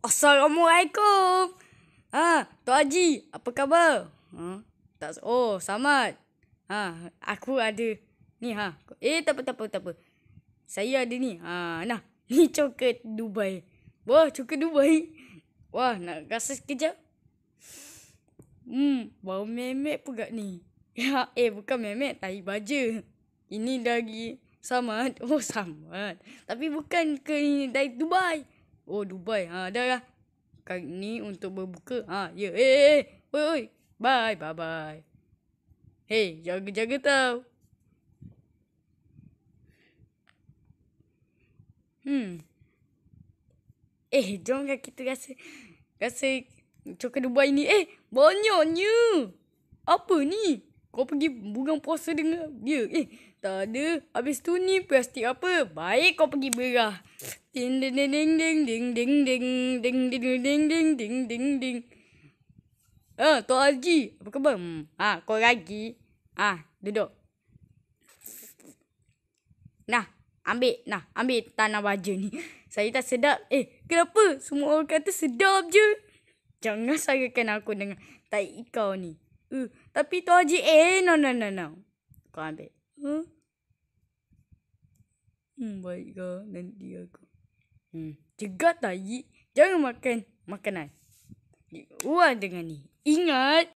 Assalamualaikum. Tok Haji, apa khabar? Tak, selamat. Aku ada ni tak apa. Saya ada ni. Nah, ni coklat Dubai. Wah, coklat Dubai. Wah, nak rasa sekejap. Bau memek pula ni. Bukan memek, tai baja. Ini dari Samad. Samad. Tapi bukan ke dari Dubai. Dubai. Dah lah. Kali ni untuk berbuka. Ya. Oi. Bye. Hey, jaga-jaga tau. Jom kita rasa coklat Dubai ni. Banyaknya. Apa ni? Kau pergi bulan puasa dengan dia. Tak ada. Habis tu ni plastik apa? Baik kau pergi berah. Ding ding ding ding ding ding ding ding ding ding ding ding ding. Tok Haji, apa khabar? Kau lagi. Duduk. Nah, ambil tanah baja ni. Saya tak sedap. Kenapa? Semua orang kata sedap je. Jangan sarakan aku dengan tai kau ni. Tapi Tok Haji, no. Kau ambil. Baiklah, nanti aku. Cegat tai. Jangan makan makanan. Uang dengan ni. Ingat,